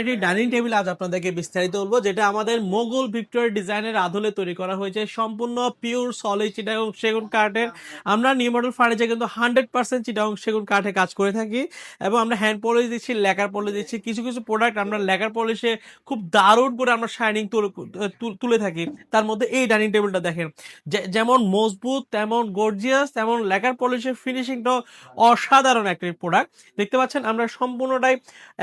এটি dining table আজ আপনাদেরকে বিস্তারিত বলবো, যেটা আমাদের মোগল ভিক্টোরিয়া ডিজাইনের আদলে তৈরি করা হয়েছে, সম্পূর্ণ পিওর সলিড চিটাগং সেগুন কাঠের। আমরা নিউ মডেল ফার্নিচার কিন্তু 100% চিটাগং সেগুন কাঠে কাজ করে থাকি এবং আমরা হ্যান্ড পলিশ দিচ্ছি, লেকার পলিশ দিচ্ছি। কিছু কিছু প্রোডাক্ট আমরা লেকার পলিশে খুব দারুণ করে আমরা শাইনিং তুলে থাকি। তার মধ্যে এই ডাইনিং টেবিলটা দেখেন, যেমন মজবুত তেমন গর্জিয়াস, তেমন লেকার পলিশের ফিনিশিংটাও অসাধারণ একটা প্রোডাক্ট। দেখতে পাচ্ছেন আমরা সম্পূর্ণটাই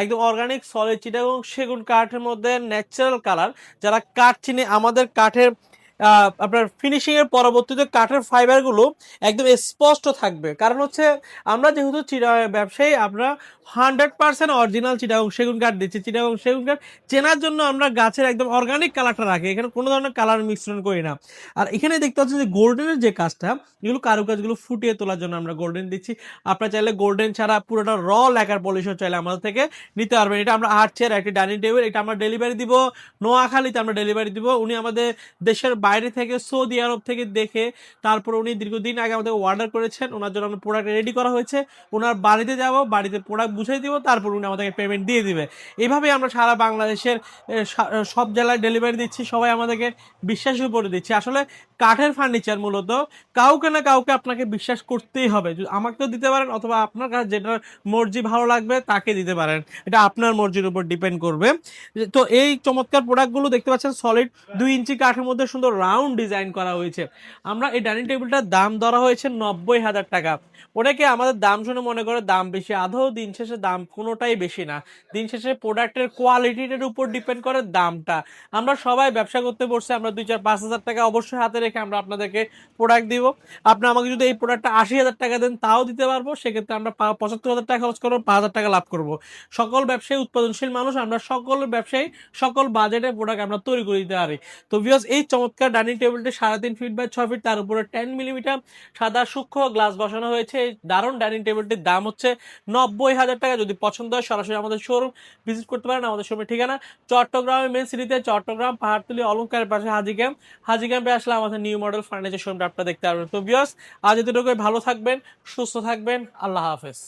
একদম অর্গানিক সলিড চিটাগং সেগুন কাঠের মধ্যে ন্যাচারাল কালার। যারা কাঠ চিনে, আমাদের কাঠের আপনার ফিনিশিং এর পরবর্তীতে কাঠের ফাইবার গুলো একদম স্পষ্ট থাকবে, কারণ হচ্ছে আমরা যেহেতু ব্যবসায়ী, আমরা 100% অরিজিনাল চিটাগং সেগুন কাঠ দিচ্ছি। চিটাগং সেগুন কাঠ চেনার জন্য আমরা গাছের একদম অর্গানিক কালারটা রাখি, এখানে কোনো ধরনের কালার মিশ্রণ করি না। আর এখানে দেখতে পাচ্ছেন যে গোল্ডেনের যে কাজটা, এগুলো কারুকাজগুলো ফুটিয়ে তোলার জন্য আমরা গোল্ডেন দিচ্ছি। আপনারা চাইলে গোল্ডেন ছাড়া পুরোটা র লেকার পলিশও চাইলে আমাদের থেকে নিতে পারবেন। এটা আমরা 8 চেয়ার একটি ডাইনিং টেবিল, এটা আমরা ডেলিভারি দিব নোয়াখালীতে, আমরা ডেলিভারি দিব। উনি আমাদের দেশের বাইরে থেকে, সৌদি আরব থেকে দেখে তারপর উনি দীর্ঘদিন আগে আমাদের অর্ডার করেছেন, ওনার জন্য আমরা প্রোডাক্ট রেডি করা হয়েছে। ওনার বাড়িতে যাব, বাড়িতে প্রোডাক্ট বুঝিয়ে দিব, তারপর উনি আমাদেরকে পেমেন্ট দিয়ে দিবে। এইভাবেই আমরা সারা বাংলাদেশের সব জেলায় ডেলিভারি দিচ্ছি, সবাই আমাদেরকে বিশ্বাসের উপরে দিচ্ছি। আসলে কাঠের ফার্নিচার মূলত কাউকে না কাউকে আপনাকে বিশ্বাস করতেই হবে। আমাকে তো দিতে পারেন, অথবা আপনার কাছে যেটা মর্জি ভালো লাগবে তাকে দিতে পারেন, এটা আপনার মর্জির উপর ডিপেন্ড করবে। তো এই চমৎকার প্রোডাক্টগুলো দেখতে পাচ্ছেন, সলিড 2 ইঞ্চি কাঠের মধ্যে সুন্দর রাউন্ড ডিজাইন করা হয়েছে। আমরা এই ডাইনিং টেবিলটার দাম ধরা হয়েছে 90,000 টাকা। অনেকে আমাদের দাম শুনে মনে করে দাম বেশি, আদৌ দিন শেষে দাম কোনোটাই বেশি না। দিন শেষে প্রোডাক্টের কোয়ালিটির উপর ডিপেন্ড করে দামটা। আমরা সবাই ব্যবসা করতে বসছি, আমরা 2-4-5 হাজার টাকা অবশ্যই হাতে রেখে আমরা আপনাদেরকে প্রোডাক্ট দিব। আপনি আমাকে যদি এই প্রোডাক্টটা 80,000 টাকা দেন তাও দিতে পারবো, সেক্ষেত্রে আমরা 75,000 টাকা খরচ করবো, 5,000 টাকা লাভ করবো। সকল ব্যবসায়ী উৎপাদনশীল মানুষ, আমরা সকল ব্যবসায়ী সকল বাজেটের প্রোডাক্ট আমরা তৈরি করে দিতে পারি। তো ভিউয়ার্স, এই চমৎকার ডাইনিং টেবিলটি 3.5 ফিট বাই 6 ফিট, তার উপরে 10 মিলিমিটার সাদা সূক্ষ্ম গ্লাস বসানো হয়েছে। এই দারুণ ডাইনিং টেবিলটির দাম হচ্ছে 90,000 টাকা। যদি পছন্দ হয় সরাসরি আমাদের শোরুম ভিজিট করতে পারেন। আমাদের শোরুমের ঠিকানা চট্টগ্রামের মেন সিটিতে, চট্টগ্রাম পাহাড়তলী অলংকারের পাশে হাজি ক্যাম্প। হাজি ক্যাম্পে আসলে আমাদের নিউ মডেল ফার্নিচার শোরুমটা আপনারা দেখতে পারবেন। তো ভিউয়ার্স, আজ এতটুকুই। ভালো থাকবেন, সুস্থ থাকবেন, আল্লাহ হাফেজ।